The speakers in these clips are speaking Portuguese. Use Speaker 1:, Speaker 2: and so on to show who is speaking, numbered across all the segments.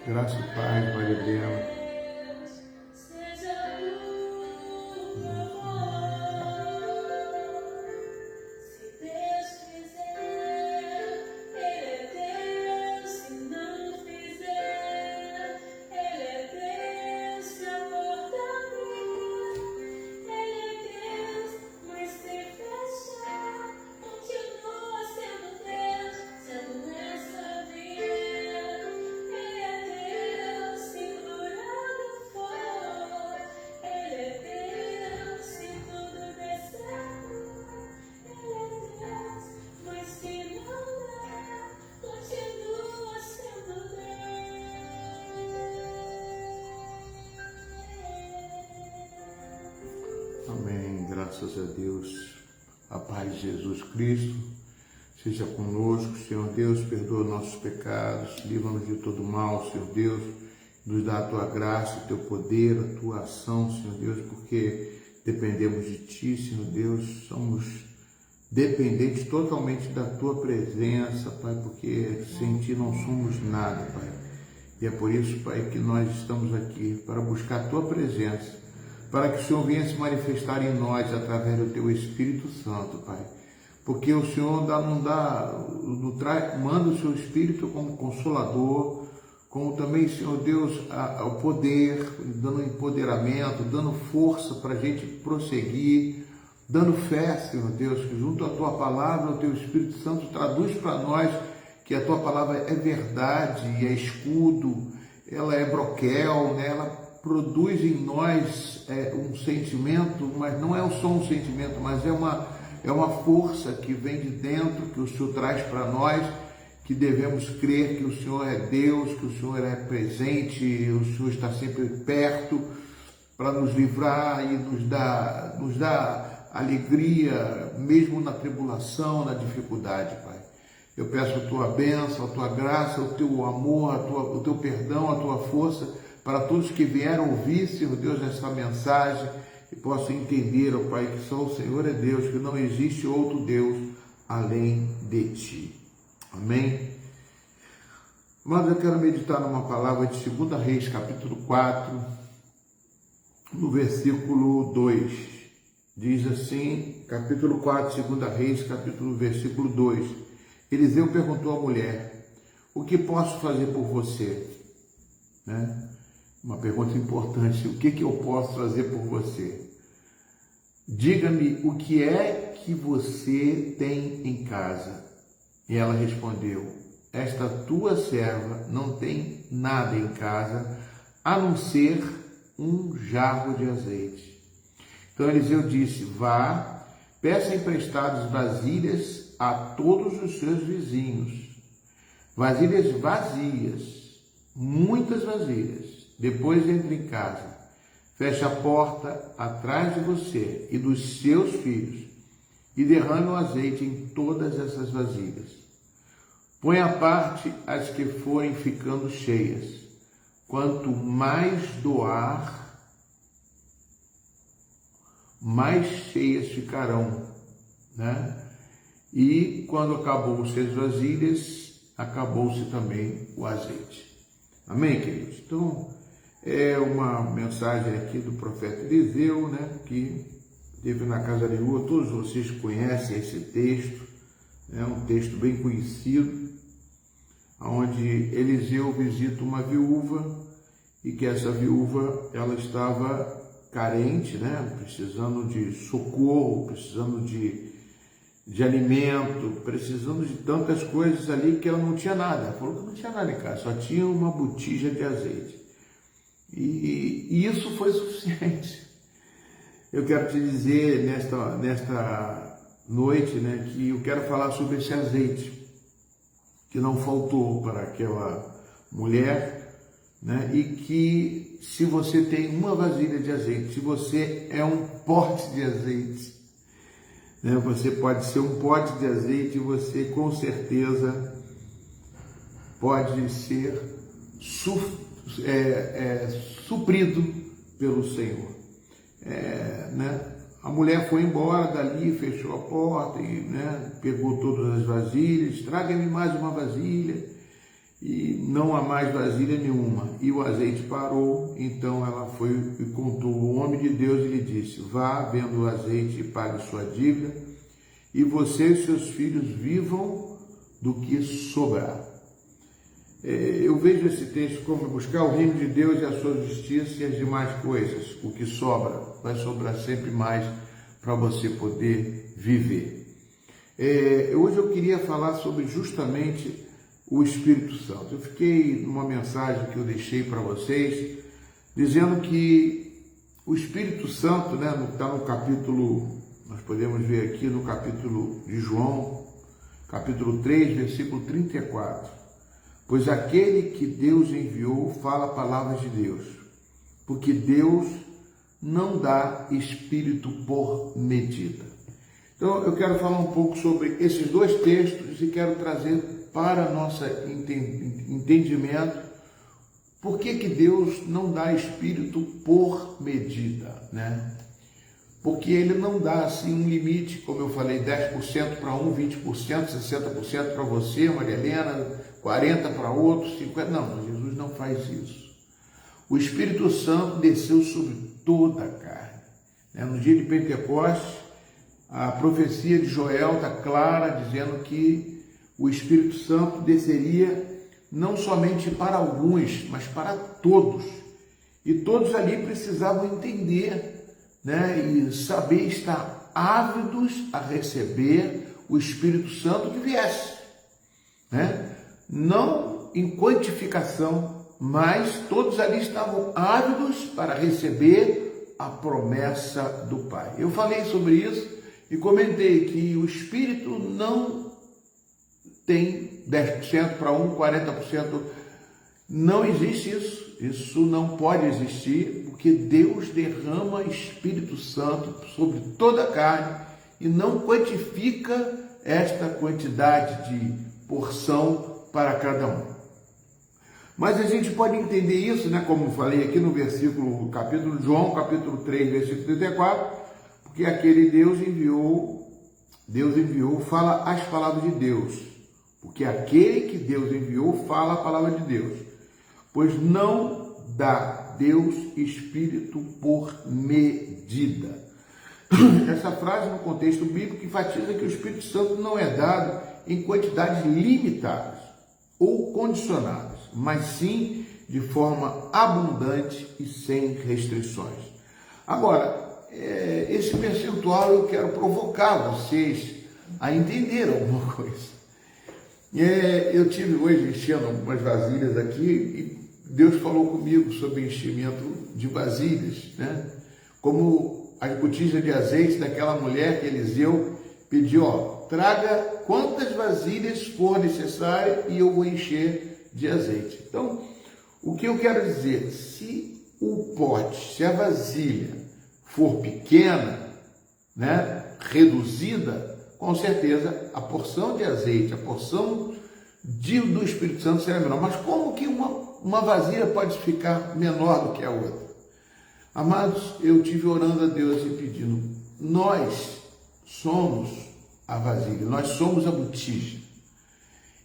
Speaker 1: Graça e paz, Maria Helena. Amém, graças a Deus, a paz de Jesus Cristo seja conosco. Senhor Deus, perdoa nossos pecados, livra-nos de todo mal, Senhor Deus, nos dá a Tua graça, o Teu poder, a Tua ação, Senhor Deus, porque dependemos de Ti, Senhor Deus, somos dependentes totalmente da Tua presença, Pai, porque sem Ti não somos nada, Pai, e é por isso, Pai, que nós estamos aqui, para buscar a Tua presença, para que o Senhor venha se manifestar em nós através do Teu Espírito Santo, Pai. Porque o Senhor manda o Seu Espírito como Consolador, como também, Senhor Deus, o poder, dando empoderamento, dando força para a gente prosseguir, dando fé, Senhor Deus, que junto à Tua Palavra, o Teu Espírito Santo traduz para nós que a Tua Palavra é verdade, é escudo, ela é broquel, né? Ela produz em nós um sentimento, mas não é só um sentimento, mas é uma força que vem de dentro, que o Senhor traz para nós, que devemos crer que o Senhor é Deus, que o Senhor é presente, o Senhor está sempre perto para nos livrar e nos dar alegria, mesmo na tribulação, na dificuldade, Pai. Eu peço a Tua bênção, a Tua graça, o Teu amor, o Teu perdão, a Tua força, para todos que vieram ouvir, Senhor Deus, essa mensagem, e possam entender, ó Pai, que só o Senhor é Deus, que não existe outro Deus além de Ti. Amém? Mas eu quero meditar numa palavra de 2 Reis, capítulo 4, no versículo 2. Diz assim, capítulo 4, 2 Reis, versículo 2. Eliseu perguntou à mulher: o que posso fazer por você? Né? Uma pergunta importante: o que eu posso fazer por você? Diga-me o que é que você tem em casa. E ela respondeu: esta tua serva não tem nada em casa, a não ser um jarro de azeite. Então Eliseu disse: vá, peça emprestadas vasilhas a todos os seus vizinhos, vasilhas vazias, muitas vasilhas. Depois entre em casa, feche a porta atrás de você e dos seus filhos e derrame o azeite em todas essas vasilhas. Põe à parte as que forem ficando cheias. Quanto mais doar, mais cheias ficarão, né? E quando acabou-se as vasilhas, acabou-se também o azeite. Amém, queridos? Então, é uma mensagem aqui do profeta Eliseu, né, que teve na casa de Ua. Todos vocês conhecem esse texto, é um texto bem conhecido, onde Eliseu visita uma viúva e que essa viúva ela estava carente, né, precisando de socorro, precisando de alimento, precisando de tantas coisas ali que ela não tinha nada. Ela falou que não tinha nada em casa, só tinha uma botija de azeite. E isso foi suficiente. Eu quero te dizer nesta noite, né, que eu quero falar sobre esse azeite que não faltou para aquela mulher, né, e que se você tem uma vasilha de azeite, se você é um pote de azeite, né, você pode ser um pote de azeite e você com certeza pode ser suprido pelo Senhor. Né? A mulher foi embora dali, fechou a porta e, né, pegou todas as vasilhas. Traga-me mais uma vasilha. e não há mais vasilha nenhuma. E o azeite parou, então ela foi e contou o homem de Deus e lhe disse: vá, venda o azeite e pague sua dívida, e você e seus filhos vivam do que sobrar. Eu vejo esse texto como buscar o reino de Deus e a sua justiça e as demais coisas. O que sobra, vai sobrar sempre mais para você poder viver. Hoje eu queria falar sobre justamente o Espírito Santo. Eu fiquei numa mensagem que eu deixei para vocês, dizendo que o Espírito Santo, né, está no capítulo, nós podemos ver aqui no capítulo de João, capítulo 3, versículo 34. Pois aquele que Deus enviou fala palavras de Deus, porque Deus não dá Espírito por medida. Então eu quero falar um pouco sobre esses dois textos e quero trazer para nosso entendimento por que Deus não dá Espírito por medida, né? Porque Ele não dá assim um limite, como eu falei, 10% para um, 20%, 60% para você, Maria Helena, 40% para outros, 50%. Não, Jesus não faz isso. O Espírito Santo desceu sobre toda a carne. No dia de Pentecostes, a profecia de Joel está clara, dizendo que o Espírito Santo desceria não somente para alguns, mas para todos. E todos ali precisavam entender, e saber estar ávidos a receber o Espírito Santo que viesse. Não em quantificação, mas todos ali estavam ávidos para receber a promessa do Pai. Eu falei sobre isso e comentei que o Espírito não tem 10% para um, 40%. Não existe isso. Isso não pode existir, porque Deus derrama Espírito Santo sobre toda a carne e não quantifica esta quantidade de porção para cada um. Mas a gente pode entender isso, como eu falei aqui no versículo, capítulo de João, capítulo 3, versículo 34, porque aquele Deus enviou, fala as palavras de Deus, porque aquele que Deus enviou fala a palavra de Deus. Pois não dá Deus Espírito por medida. Essa frase no contexto bíblico enfatiza que o Espírito Santo não é dado em quantidades limitadas ou condicionadas, mas sim de forma abundante e sem restrições. Agora, esse percentual eu quero provocar vocês a entender alguma coisa. Eu tive hoje enchendo algumas vasilhas aqui e Deus falou comigo sobre enchimento de vasilhas, como as botijas de azeite daquela mulher que Eliseu pediu, traga quantas vasilhas for necessário e eu vou encher de azeite. Então, o que eu quero dizer, se o pote, se a vasilha for pequena, reduzida, com certeza a porção de azeite, a porção do Espírito Santo será menor. Mas como que uma vasilha pode ficar menor do que a outra? Amados, eu tive orando a Deus e pedindo, nós somos a vasilha, nós somos a botija.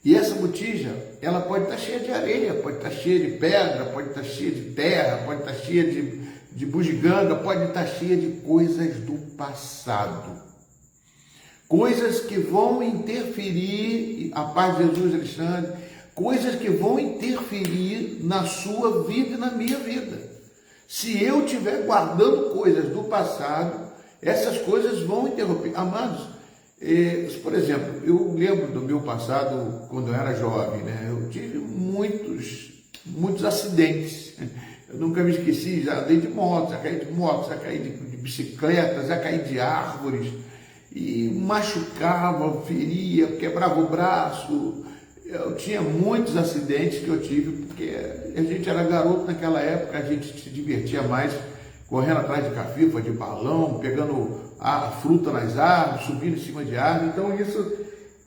Speaker 1: E essa botija, ela pode estar cheia de areia, pode estar cheia de pedra, pode estar cheia de terra, pode estar cheia de bugiganga, pode estar cheia de coisas do passado. Coisas que vão interferir, a paz de Jesus, Alexandre, coisas que vão interferir na sua vida e na minha vida. Se eu estiver guardando coisas do passado, essas coisas vão interromper. Amados, por exemplo, eu lembro do meu passado, quando eu era jovem, eu tive muitos acidentes. Eu nunca me esqueci, já andei de moto, já caí de moto, já caí de bicicleta, já caí de árvores, e machucava, feria, quebrava o braço. Eu tinha muitos acidentes que eu tive, porque a gente era garoto naquela época, a gente se divertia mais correndo atrás de cafifa, de balão, pegando a fruta nas árvores, subindo em cima de árvore. Então isso,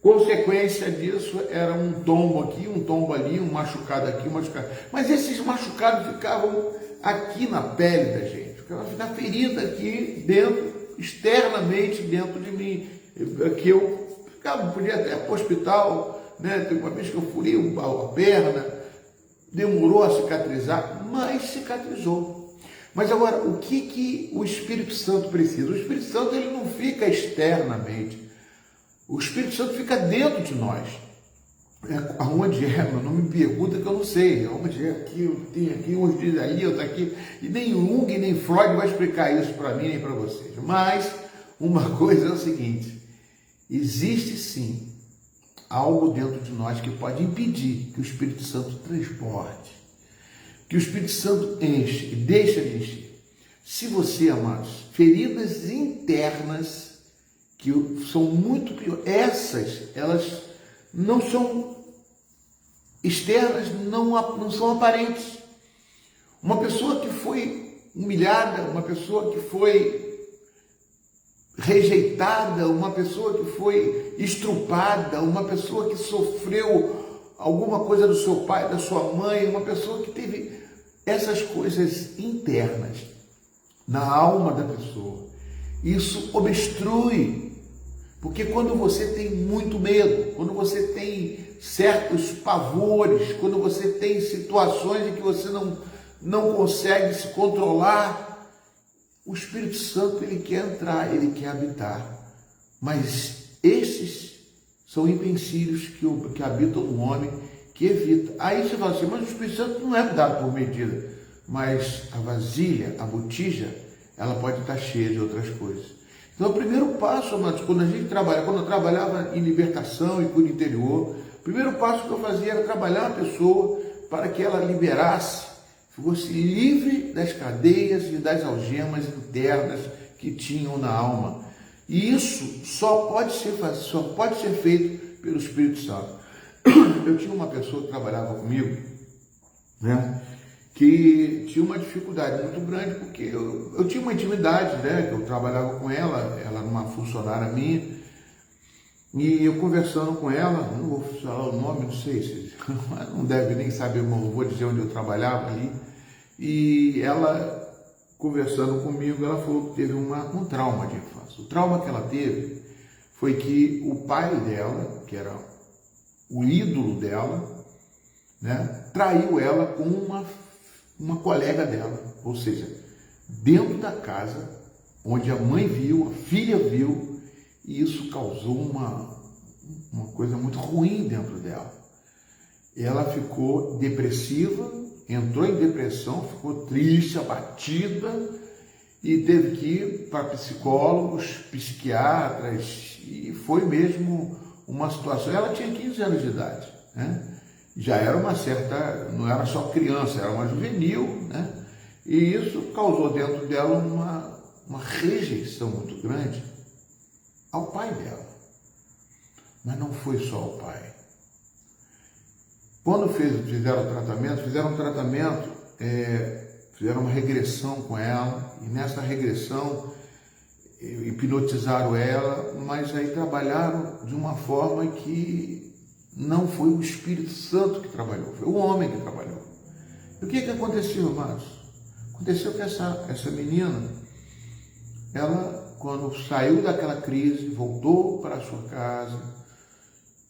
Speaker 1: consequência disso, era um tombo aqui, um tombo ali, um machucado aqui, um machucado. Mas esses machucados ficavam aqui na pele da gente, ficavam na ferida aqui dentro, externamente dentro de mim, que eu ficava, podia até ir para o hospital, né? Tem uma vez que eu furei a perna, demorou a cicatrizar, mas cicatrizou. Mas agora, o que o Espírito Santo precisa? O Espírito Santo ele não fica externamente. O Espírito Santo fica dentro de nós. Aonde é? Não me pergunta que eu não sei. Aonde é aqui? Tem aqui, uns diz ali, outro aqui. E nem Jung, nem Freud vai explicar isso para mim nem para vocês. Mas uma coisa é o seguinte: existe sim algo dentro de nós que pode impedir que o Espírito Santo transporte, que o Espírito Santo enche e deixa de encher. Se você, amados, feridas internas que são muito piores, elas não são externas, não são aparentes. Uma pessoa que foi humilhada, uma pessoa que foi rejeitada, uma pessoa que foi estrupada, uma pessoa que sofreu alguma coisa do seu pai, da sua mãe, uma pessoa que teve essas coisas internas na alma da pessoa. Isso obstrui, porque quando você tem muito medo, quando você tem certos pavores, quando você tem situações em que você não consegue se controlar, o Espírito Santo ele quer entrar, ele quer habitar. Mas esses são empecilhos que habitam no homem, que evita. Aí você fala assim, mas o Espírito Santo não é dado por medida. Mas a vasilha, a botija, ela pode estar cheia de outras coisas. Então, o primeiro passo, amados, quando eu trabalhava em libertação e cura interior, o primeiro passo que eu fazia era trabalhar a pessoa para que ela liberasse, fosse livre das cadeias e das algemas internas que tinham na alma. E isso só pode ser feito pelo Espírito Santo. Eu tinha uma pessoa que trabalhava comigo, né, que tinha uma dificuldade muito grande, porque eu tinha uma intimidade, né, que eu trabalhava com ela era uma funcionária minha, e eu conversando com ela, não vou falar o nome, não sei se não deve nem saber, não vou dizer onde eu trabalhava ali, e ela conversando comigo, ela falou que teve um trauma de infância. O trauma que ela teve foi que o pai dela, que era o ídolo dela, né, traiu ela com uma colega dela, ou seja, dentro da casa, onde a mãe viu, a filha viu, e isso causou uma coisa muito ruim dentro dela. Ela ficou depressiva, entrou em depressão, ficou triste, abatida, e teve que ir para psicólogos, psiquiatras, e foi mesmo uma situação. Ela tinha 15 anos de idade, né? Já era uma certa, não era só criança, era uma juvenil, né? E isso causou dentro dela uma rejeição muito grande ao pai dela. Mas não foi só o pai. Quando fizeram um tratamento, fizeram uma regressão com ela, e nessa regressão hipnotizaram ela, mas aí trabalharam de uma forma que não foi o Espírito Santo que trabalhou, foi o homem que trabalhou. E o que aconteceu, amados? Aconteceu que essa menina, ela, quando saiu daquela crise, voltou para a sua casa,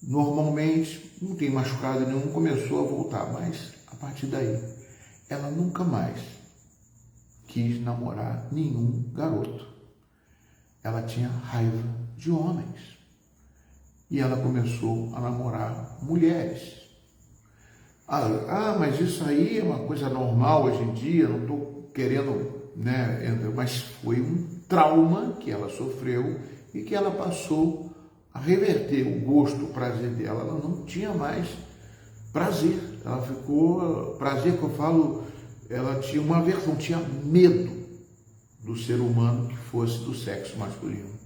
Speaker 1: normalmente, não tem machucado nenhum, começou a voltar, mas a partir daí, ela nunca mais quis namorar nenhum garoto. Ela tinha raiva de homens. E ela começou a namorar mulheres. Mas isso aí é uma coisa normal hoje em dia, não estou querendo, né? Mas foi um trauma que ela sofreu e que ela passou a reverter o gosto, o prazer dela. Ela não tinha mais prazer. Ela ficou, prazer que eu falo, ela tinha uma aversão, tinha medo do ser humano que fosse do sexo masculino.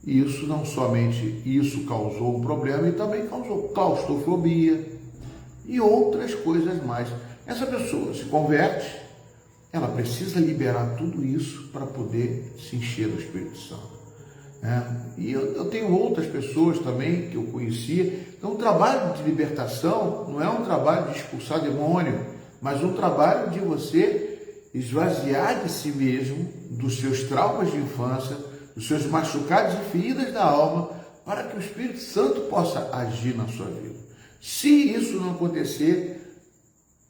Speaker 1: E isso não somente isso causou um problema, e também causou claustrofobia e outras coisas mais. Essa pessoa se converte, ela precisa liberar tudo isso para poder se encher do Espírito Santo. E eu tenho outras pessoas também que eu conhecia. Então, o trabalho de libertação não é um trabalho de expulsar demônio, mas um trabalho de você esvaziar de si mesmo, dos seus traumas de infância, dos seus machucados e feridas da alma, para que o Espírito Santo possa agir na sua vida. Se isso não acontecer,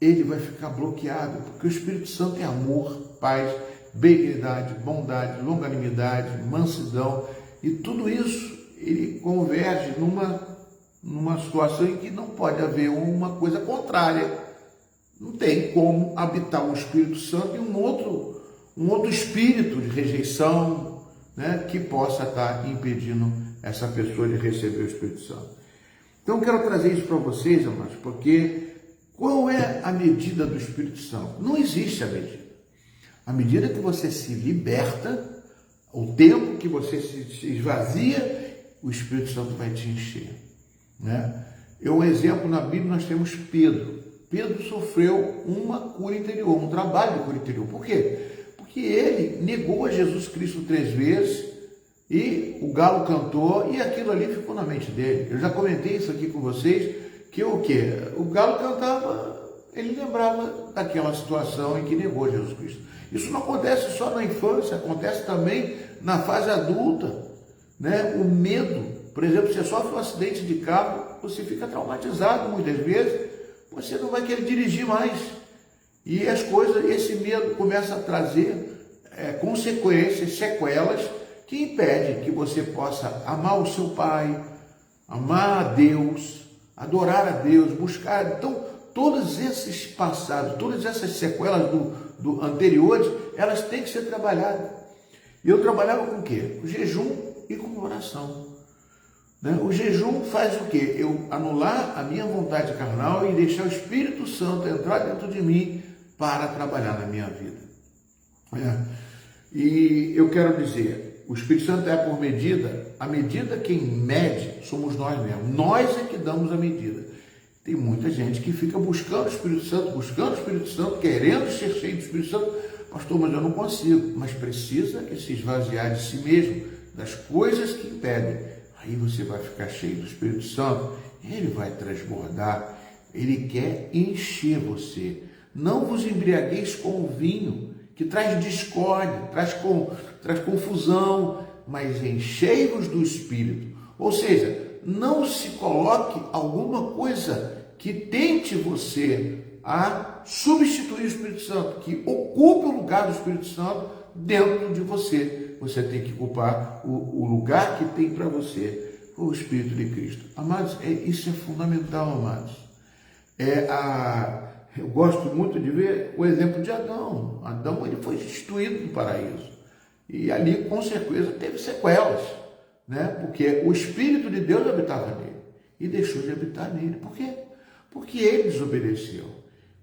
Speaker 1: ele vai ficar bloqueado, porque o Espírito Santo é amor, paz, benignidade, bondade, longanimidade, mansidão, e tudo isso ele converge numa situação em que não pode haver uma coisa contrária. Não tem como habitar o Espírito Santo e um outro espírito de rejeição, né, que possa estar impedindo essa pessoa de receber o Espírito Santo. Então eu quero trazer isso para vocês, amados, porque qual é a medida do Espírito Santo? Não existe a medida. A medida que você se liberta, o tempo que você se esvazia, o Espírito Santo vai te encher, né? Um exemplo na Bíblia, nós temos Pedro. Pedro sofreu uma cura interior, um trabalho de cura interior. Por quê? Porque ele negou a Jesus Cristo 3 vezes e o galo cantou e aquilo ali ficou na mente dele. Eu já comentei isso aqui com vocês, que o quê? O galo cantava, ele lembrava daquela situação em que negou Jesus Cristo. Isso não acontece só na infância, acontece também na fase adulta, né? O medo, por exemplo, você sofre um acidente de carro, você fica traumatizado muitas vezes, você não vai querer dirigir mais. E as coisas, esse medo começa a trazer consequências, sequelas, que impedem que você possa amar o seu pai, amar a Deus, adorar a Deus, buscar. Então, todos esses passados, todas essas sequelas do anteriores, elas têm que ser trabalhadas. E eu trabalhava com o quê? Com jejum e com oração. Né? O jejum faz o quê? Eu anular a minha vontade carnal e deixar o Espírito Santo entrar dentro de mim para trabalhar na minha vida. E eu quero dizer, o Espírito Santo é por medida, a medida quem mede somos nós mesmos. Nós é que damos a medida. Tem muita gente que fica buscando o Espírito Santo, querendo ser cheio do Espírito Santo. Pastor, mas eu não consigo. Mas precisa se esvaziar de si mesmo, das coisas que impedem. Aí você vai ficar cheio do Espírito Santo, ele vai transbordar, ele quer encher você. Não vos embriagueis com o vinho, que traz discórdia, traz confusão, mas enchei-vos do Espírito. Ou seja, não se coloque alguma coisa que tente você a substituir o Espírito Santo, que ocupe o lugar do Espírito Santo dentro de você. Você tem que ocupar o lugar que tem para você, o Espírito de Cristo. Amados, isso é fundamental, amados. Eu gosto muito de ver o exemplo de Adão. Adão, ele foi destituído do paraíso. E ali, com certeza, teve sequelas, né? Porque o Espírito de Deus habitava nele e deixou de habitar nele. Por quê? Porque ele desobedeceu.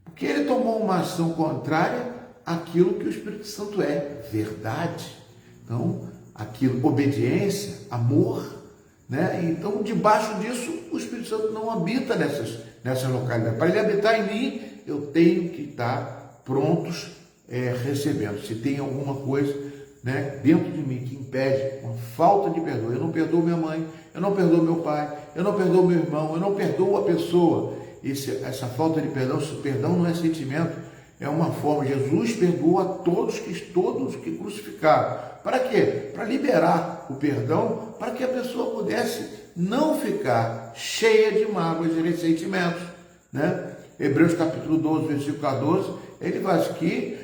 Speaker 1: Porque ele tomou uma ação contrária àquilo que o Espírito Santo é, verdade. Então, aquilo, obediência, amor, né? Então, debaixo disso, o Espírito Santo não habita nessas localidades. Para ele habitar em mim, eu tenho que estar prontos recebendo. Se tem alguma coisa, né, dentro de mim que impede uma falta de perdão, eu não perdoo minha mãe, eu não perdoo meu pai, eu não perdoo meu irmão, eu não perdoo a pessoa. Essa falta de perdão, se o perdão não é sentimento, é uma forma. Jesus perdoa a todos que crucificaram. Para quê? Para liberar o perdão, para que a pessoa pudesse não ficar cheia de mágoas e ressentimentos, né? Hebreus capítulo 12, versículo 14, ele faz que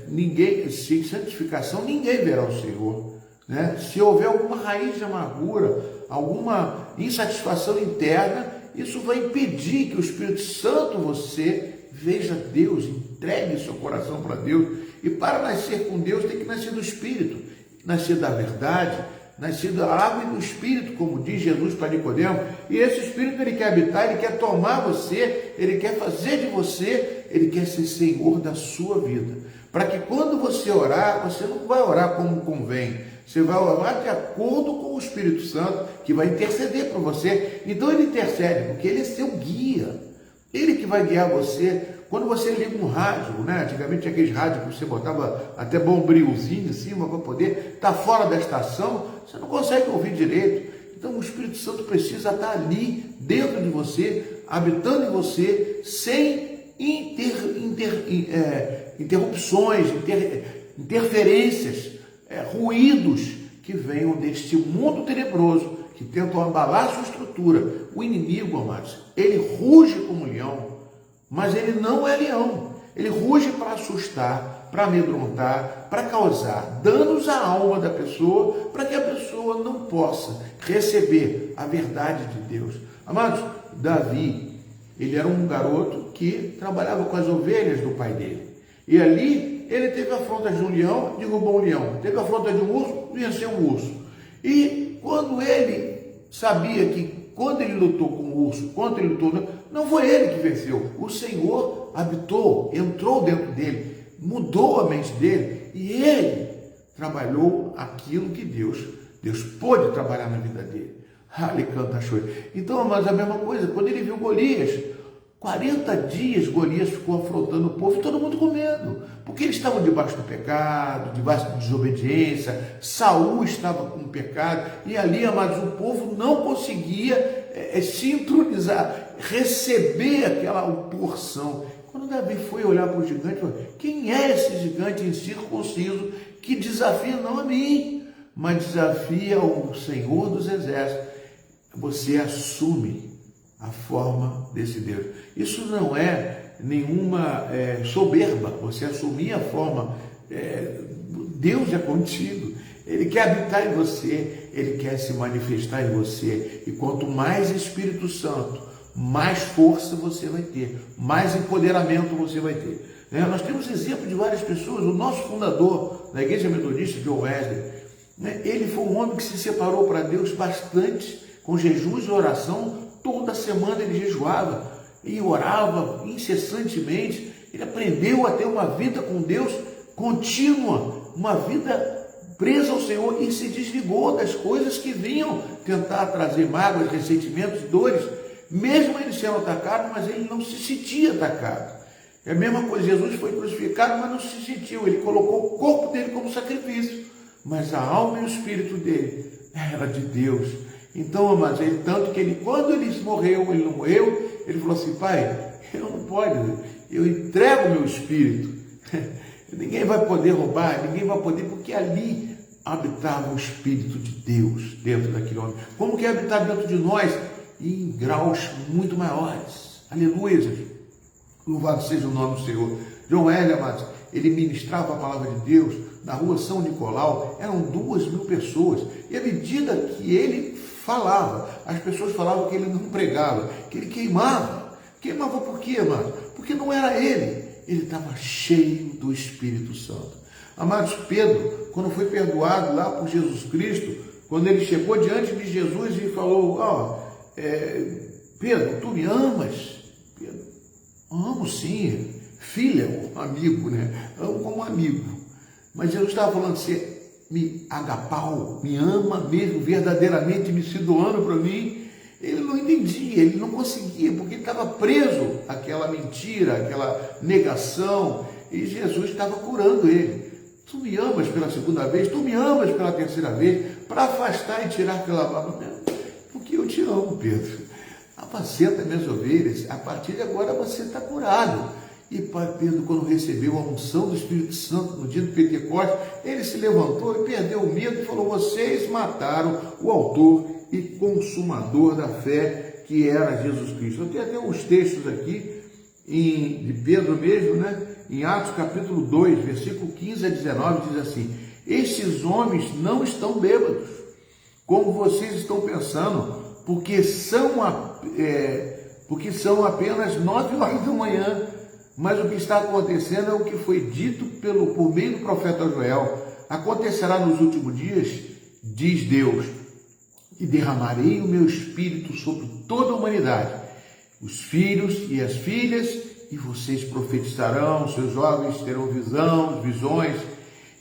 Speaker 1: ninguém, sem santificação, ninguém verá o Senhor, né? Se houver alguma raiz de amargura, alguma insatisfação interna, isso vai impedir que o Espírito Santo, você veja Deus, entregue seu coração para Deus. E para nascer com Deus tem que nascer do Espírito, nascer da verdade, nascer da água e do Espírito, como diz Jesus para Nicodemo. E esse Espírito, ele quer habitar, ele quer tomar você, ele quer fazer de você, ele quer ser Senhor da sua vida. Para que quando você orar, você não vai orar como convém, você vai orar de acordo com o Espírito Santo, que vai interceder por você. Então ele intercede, porque ele é seu guia, ele que vai guiar você. Quando você liga um rádio, né? Antigamente tinha aqueles rádios que você botava até bombrilzinho em cima para poder estar fora da estação, você não consegue ouvir direito. Então o Espírito Santo precisa estar ali dentro de você, habitando em você, sem interrupções, interferências, ruídos que venham deste mundo tenebroso que que tentam abalar a sua estrutura. O inimigo, amados, ele ruge como leão, mas ele não é leão. Ele ruge para assustar, para amedrontar, para causar danos à alma da pessoa, para que a pessoa não possa receber a verdade de Deus. Amados, Davi, ele era um garoto que trabalhava com as ovelhas do pai dele. E ali ele teve a afronta de um leão, derrubou um leão. Teve a afronta de um urso, venceu um urso. E quando ele sabia que quando ele lutou com o urso, quando ele lutou, não foi ele que venceu. O Senhor habitou, entrou dentro dele, mudou a mente dele e ele trabalhou aquilo que Deus pôde trabalhar na vida dele. Ele canta choio. Então, mas a mesma coisa, quando ele viu Golias, 40 dias Golias ficou afrontando o povo e todo mundo com medo, porque eles estavam debaixo do pecado, debaixo da desobediência. Saul estava com o pecado e ali, amados, o povo não conseguia sintonizar, receber aquela porção. Quando Davi foi olhar para o gigante, falou: quem é esse gigante incircunciso que desafia não a mim, mas desafia o Senhor dos Exércitos? Você assume a forma desse Deus. Isso não é nenhuma soberba, você assumir a forma. Deus é contigo, Ele quer habitar em você, Ele quer se manifestar em você. E quanto mais Espírito Santo, mais força você vai ter, mais empoderamento você vai ter. Nós temos exemplo de várias pessoas. O nosso fundador da Igreja Metodista, John Wesley, ele foi um homem que se separou para Deus bastante, com jejuns e oração. Toda semana ele jejuava e orava incessantemente. Ele aprendeu a ter uma vida com Deus contínua, uma vida presa ao Senhor, e se desligou das coisas que vinham tentar trazer mágoas, ressentimentos, dores. Mesmo ele sendo atacado, mas ele não se sentia atacado. É a mesma coisa, Jesus foi crucificado, mas não se sentiu. Ele colocou o corpo dele como sacrifício, mas a alma e o espírito dele era de Deus. Então, amados, tanto que ele, quando ele morreu, ele não morreu, ele falou assim: Pai, eu não posso, eu entrego meu espírito. Ninguém vai poder roubar, ninguém vai poder, porque ali habitava o Espírito de Deus dentro daquele homem. Como que é habitar dentro de nós? E em graus muito maiores. Aleluia! Louvado seja o nome do Senhor. John Wesley, amados, ele ministrava a palavra de Deus na rua São Nicolau. Eram 2.000 pessoas. E à medida que ele falava, as pessoas falavam que ele não pregava, que ele queimava. Queimava por quê, amado? Porque não era ele. Ele estava cheio do Espírito Santo. Amados, Pedro, quando foi perdoado lá por Jesus Cristo, quando ele chegou diante de Jesus e falou: Pedro, tu me amas? Pedro: amo sim. Filha, um amigo, né? Amo como amigo. Mas Jesus estava falando assim: me agapau, me ama mesmo, verdadeiramente me se doando para mim. Ele não entendia, ele não conseguia, porque ele estava preso àquela mentira, àquela negação, e Jesus estava curando ele. Tu me amas pela segunda vez, tu me amas pela terceira vez, para afastar e tirar aquela barba. Porque eu te amo, Pedro. Apacenta minhas ovelhas, a partir de agora você está curado. E Pedro, quando recebeu a unção do Espírito Santo no dia do Pentecostes, ele se levantou e perdeu o medo e falou: vocês mataram o autor e consumador da fé, que era Jesus Cristo. Eu tenho até uns textos aqui de Pedro mesmo, né? Em Atos capítulo 2, versículo 15 a 19, diz assim: estes homens não estão bêbados, como vocês estão pensando, porque são apenas 9 horas da manhã. Mas o que está acontecendo é o que foi dito por meio do profeta Joel. Acontecerá nos últimos dias, diz Deus, e derramarei o meu espírito sobre toda a humanidade, os filhos e as filhas, e vocês profetizarão, seus jovens terão visões,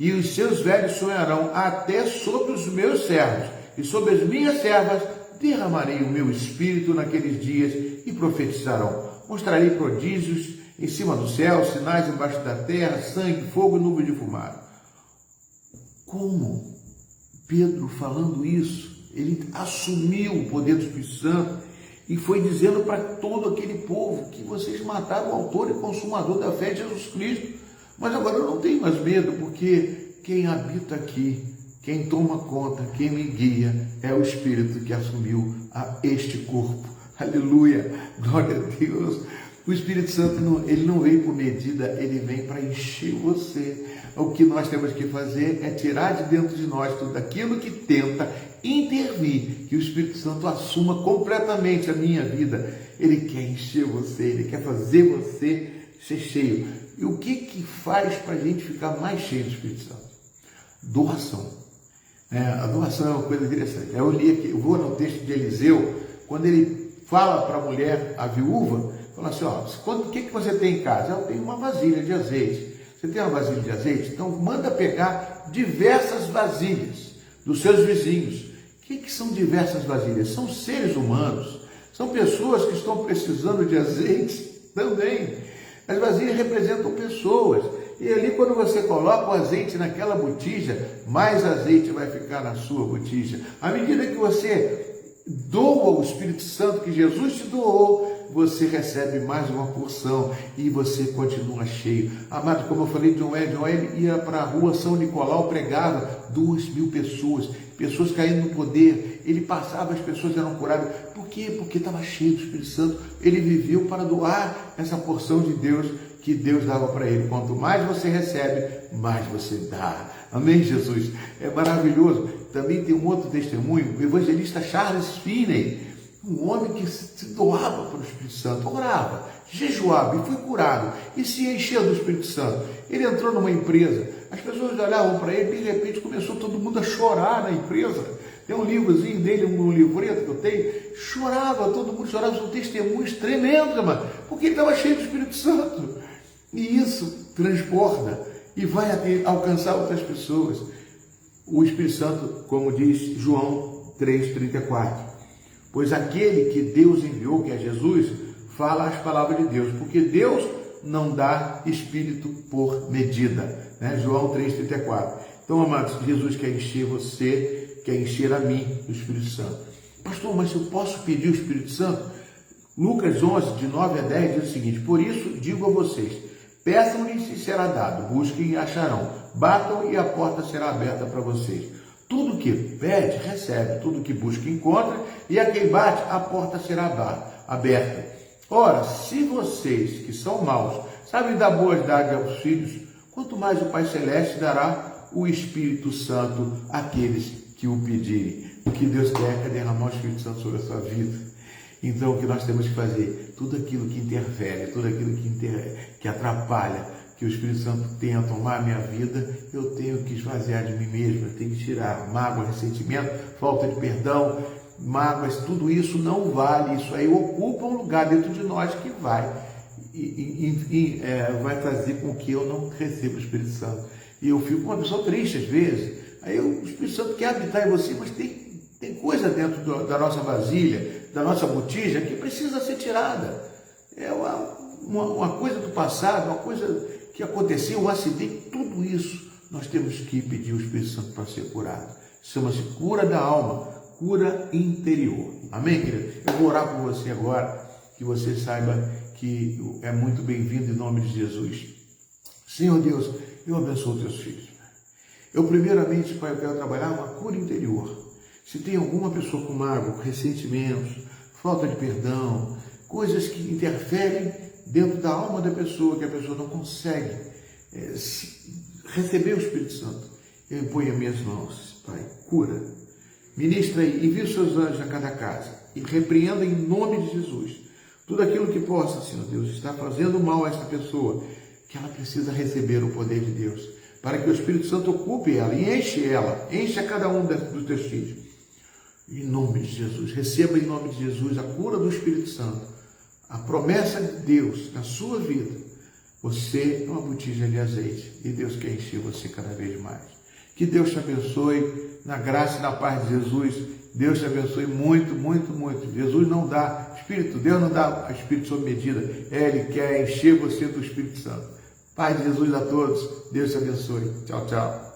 Speaker 1: e os seus velhos sonharão, até sobre os meus servos e sobre as minhas servas derramarei o meu espírito naqueles dias, e profetizarão. Mostrarei prodígios em cima do céu, sinais embaixo da terra, sangue, fogo e nuvem de fumaça. Como Pedro, falando isso, ele assumiu o poder do Espírito Santo e foi dizendo para todo aquele povo que vocês mataram o autor e consumador da fé de Jesus Cristo. Mas agora eu não tenho mais medo, porque quem habita aqui quem toma conta, quem me guia é o Espírito que assumiu este corpo. Aleluia, glória a Deus. O Espírito Santo, ele não vem por medida, ele vem para encher você. O que nós temos que fazer é tirar de dentro de nós tudo aquilo que tenta intervir, que o Espírito Santo assuma completamente a minha vida. Ele quer encher você, ele quer fazer você ser cheio. E o que faz para a gente ficar mais cheio do Espírito Santo? Doação. A doação é uma coisa interessante. Eu li aqui, eu vou no texto de Eliseu, quando ele fala para a mulher, a viúva, fala assim, o que você tem em casa? Eu tenho uma vasilha de azeite. Você tem uma vasilha de azeite? Então manda pegar diversas vasilhas dos seus vizinhos. O que são diversas vasilhas? São seres humanos, são pessoas que estão precisando de azeite também. As vasilhas representam pessoas. E ali, quando você coloca o azeite naquela botija, mais azeite vai ficar na sua botija. À medida que você doa o Espírito Santo que Jesus te doou, você recebe mais uma porção e você continua cheio. Amado, como eu falei, John Wesley ia para a rua São Nicolau, pregava 2.000 pessoas caindo no poder. Ele passava, as pessoas eram curadas. Por quê? Porque estava cheio do Espírito Santo. Ele viveu para doar essa porção de Deus que Deus dava para ele. Quanto mais você recebe, mais você dá. Amém, Jesus? É maravilhoso. Também tem um outro testemunho, o evangelista Charles Finney, um homem que se doava para o Espírito Santo, orava, jejuava e foi curado, e se encheu do Espírito Santo. Ele entrou numa empresa, as pessoas olhavam para ele, de repente começou todo mundo a chorar na empresa. Tem um livrozinho dele, um livreto que eu tenho, chorava, todo mundo chorava, são testemunhos tremendos, mano, porque ele estava cheio do Espírito Santo. E isso transborda e vai alcançar outras pessoas. O Espírito Santo, como diz João 3,34, pois aquele que Deus enviou, que é Jesus, fala as palavras de Deus, porque Deus não dá Espírito por medida, né? João 3,34. Então, amados, Jesus quer encher você, quer encher a mim do Espírito Santo. Pastor, mas eu posso pedir o Espírito Santo? Lucas 11, de 9 a 10, diz o seguinte: por isso digo a vocês, peçam-lhe e será dado, busquem e acharão, batam e a porta será aberta para vocês. Tudo que pede, recebe, tudo que busca, encontra, e a quem bate, a porta será aberta. Ora, se vocês, que são maus, sabem dar boas dádivas aos filhos, quanto mais o Pai Celeste dará o Espírito Santo àqueles que o pedirem. O que Deus quer é derramar o Espírito Santo sobre a sua vida. Então, o que nós temos que fazer? Tudo aquilo que interfere, tudo aquilo que atrapalha, que o Espírito Santo tenha tomar a minha vida, eu tenho que esvaziar de mim mesmo, eu tenho que tirar mágoa, ressentimento, falta de perdão, mágoas, tudo isso não vale, isso aí ocupa um lugar dentro de nós que vai fazer com que eu não receba o Espírito Santo. E eu fico uma pessoa triste às vezes, aí o Espírito Santo quer habitar em você, mas tem coisa dentro da nossa vasilha, da nossa botija, que precisa ser tirada. É uma coisa do passado, uma coisa que aconteceu, um acidente, tudo isso nós temos que pedir o Espírito Santo para ser curado. Chama-se cura da alma, cura interior. Amém, querido? Eu vou orar por você agora, que você saiba que é muito bem-vindo em nome de Jesus. Senhor Deus, eu abençoo teus filhos. Eu primeiramente, Pai, eu quero trabalhar uma cura interior. Se tem alguma pessoa com mágoa, ressentimentos, falta de perdão, coisas que interferem dentro da alma da pessoa, que a pessoa não consegue receber o Espírito Santo, eu imponho as minhas mãos, Pai, cura. Ministra aí, envia os seus anjos a cada casa e repreenda em nome de Jesus tudo aquilo que possa, Senhor Deus, estar fazendo mal a esta pessoa, que ela precisa receber o poder de Deus, para que o Espírito Santo ocupe ela, enche a cada um dos teus filhos. Em nome de Jesus, receba em nome de Jesus a cura do Espírito Santo, a promessa de Deus na sua vida. Você é uma botija de azeite e Deus quer encher você cada vez mais. Que Deus te abençoe, na graça e na paz de Jesus. Deus te abençoe muito, muito, muito. Jesus não dá Espírito, Deus não dá Espírito sob medida. Ele quer encher você do Espírito Santo. Paz de Jesus a todos. Deus te abençoe. Tchau, tchau.